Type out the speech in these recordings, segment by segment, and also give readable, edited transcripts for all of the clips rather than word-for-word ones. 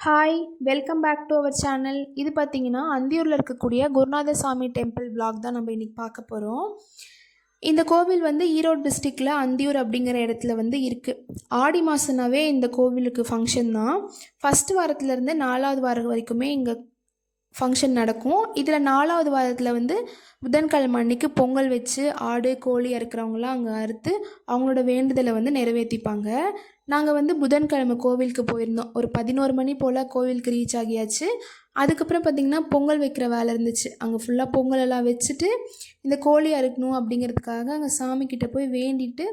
Hi, welcome back to our channel. இது பார்த்தீங்கன்னா அந்தியூரில் இருக்கக்கூடிய குருநாத சாமி டெம்பிள் vlog தான் நம்ம இன்றைக்கி பார்க்க போகிறோம். இந்த கோவில் வந்து ஈரோடு டிஸ்ட்ரிக்டில் அந்தியூர் அப்படிங்கிற இடத்துல வந்து இருக்குது. ஆடி மாதம்னாவே இந்த கோவிலுக்கு ஃபங்க்ஷன் தான். ஃபஸ்ட்டு வாரத்துலேருந்து 4வது வாரம் வரைக்குமே இங்கே ஃபங்க்ஷன் நடக்கும். இதில் 4வது வாரத்தில் வந்து புதன்கிழமை அன்றைக்கி பொங்கல் வச்சு ஆடு கோழி அறுக்கிறவங்களாம் அங்கே அறுத்து அவங்களோட வேண்டுதலை வந்து நிறைவேற்றிப்பாங்க. நாங்கள் வந்து புதன்கிழமை கோவிலுக்கு போயிருந்தோம். ஒரு 11 மணி போல் கோவிலுக்கு ரீச் ஆகியாச்சு. அதுக்கப்புறம் பார்த்திங்கன்னா பொங்கல் வைக்கிற வேலை இருந்துச்சு. அங்கே ஃபுல்லாக பொங்கலெல்லாம் வச்சுட்டு இந்த கோழி அறுக்கணும் அப்படிங்கிறதுக்காக அங்கே சாமிக்கிட்ட போய் வேண்டிட்டு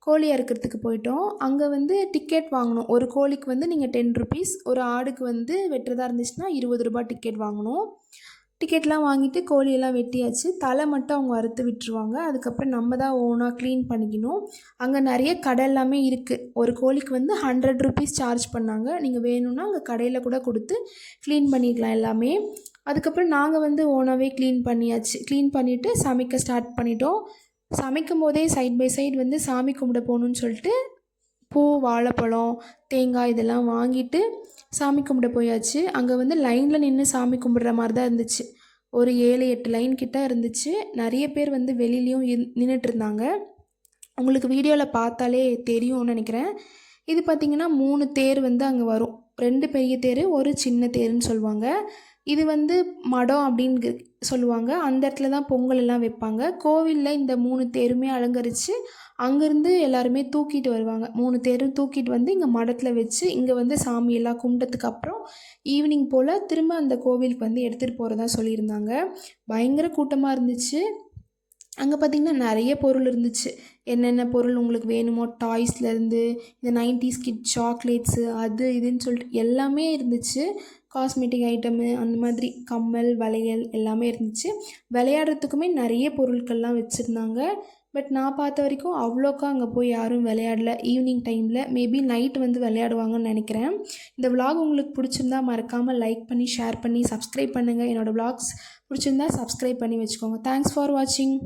கோழி அறுக்கிறதுக்கு போயிட்டோம். அங்கே வந்து டிக்கெட் வாங்கணும். ஒரு கோழிக்கு வந்து நீங்கள் 10 ருபீஸ், ஒரு ஆடுக்கு வந்து வெட்டுறதா இருந்துச்சுன்னா 20 ரூபா டிக்கெட் வாங்கணும். டிக்கெட்லாம் வாங்கிட்டு கோழியெல்லாம் வெட்டியாச்சு. தலை மட்டும் அவங்க அறுத்து விட்டுருவாங்க. அதுக்கப்புறம் நம்ம தான் ஓனாக க்ளீன் பண்ணிக்கணும். அங்கே நிறைய கடை எல்லாமே இருக்குது. ஒரு கோழிக்கு வந்து 100 ருபீஸ் சார்ஜ் பண்ணாங்க. நீங்கள் வேணும்னா அங்கே கடையில் கூட கொடுத்து க்ளீன் பண்ணிக்கலாம் எல்லாமே. அதுக்கப்புறம் நாங்கள் வந்து ஓனாகவே க்ளீன் பண்ணியாச்சு. க்ளீன் பண்ணிவிட்டு சமைக்க ஸ்டார்ட் பண்ணிட்டோம். சமைக்கும் போதே சைட் பை சைடு வந்து சாமி கும்பிட போகணுன்னு சொல்லிட்டு பூ, வாழைப்பழம், தேங்காய் இதெல்லாம் வாங்கிட்டு சாமி கும்பிட போயாச்சு. அங்கே வந்து லைனில் நின்று சாமி கும்பிட்ற மாதிரி தான் இருந்துச்சு. ஒரு 7-8 லைன் கிட்ட இருந்துச்சு. நிறைய பேர் வந்து வெளியிலையும் நின்றுட்டு இருந்தாங்க. உங்களுக்கு வீடியோவில் பார்த்தாலே தெரியும்னு நினைக்கிறேன். இது பார்த்திங்கன்னா 3 தேர் வந்து அங்கே வரும். 2 பெரிய தேர், ஒரு சின்ன தேர்ன்னு சொல்லுவாங்க. இது வந்து மடம் அப்படின்னு சொல்லுவாங்க. அந்த இடத்துல தான் பொங்கல் எல்லாம் வைப்பாங்க. கோவிலில் இந்த 3 தேருமே அலங்கரித்து அங்கேருந்து எல்லாருமே தூக்கிட்டு வருவாங்க. 3 தேரும் தூக்கிட்டு வந்து இங்கே மடத்தில் வச்சு இங்கே வந்து சாமியெல்லாம் கும்பிட்டதுக்கு அப்புறம் ஈவினிங் போல் திரும்ப அந்த கோவிலுக்கு வந்து எடுத்துகிட்டு போகிறதா சொல்லியிருந்தாங்க. பயங்கர கூட்டமாக இருந்துச்சு. அங்கே பார்த்திங்கன்னா நிறைய பொருள் இருந்துச்சு. என்னென்ன பொருள் உங்களுக்கு வேணுமோ, டாய்ஸ்லேருந்து இந்த 90s கிட் சாக்லேட்ஸு அது இதுன்னு சொல்லிட்டு எல்லாமே இருந்துச்சு. காஸ்மெட்டிக் ஐட்டமு அந்த மாதிரி கம்மல், வளையல் எல்லாமே இருந்துச்சு. விளையாடுறதுக்குமே நிறைய பொருட்கள்லாம் வச்சுருந்தாங்க. பட் நான் பார்த்த வரைக்கும் அவ்வளோக்கா அங்கே போய் யாரும் விளையாடல. ஈவினிங் டைமில் மேபி நைட் வந்து விளையாடுவாங்கன்னு நினைக்கிறேன். இந்த விலாக் உங்களுக்கு பிடிச்சிருந்தா மறக்காமல் லைக் பண்ணி, ஷேர் பண்ணி, சப்ஸ்கிரைப் பண்ணுங்கள். என்னோடய விலாக்ஸ் பிடிச்சிருந்தா சப்ஸ்கிரைப் பண்ணி வச்சுக்கோங்க. தேங்க்ஸ் ஃபார் வாட்சிங்.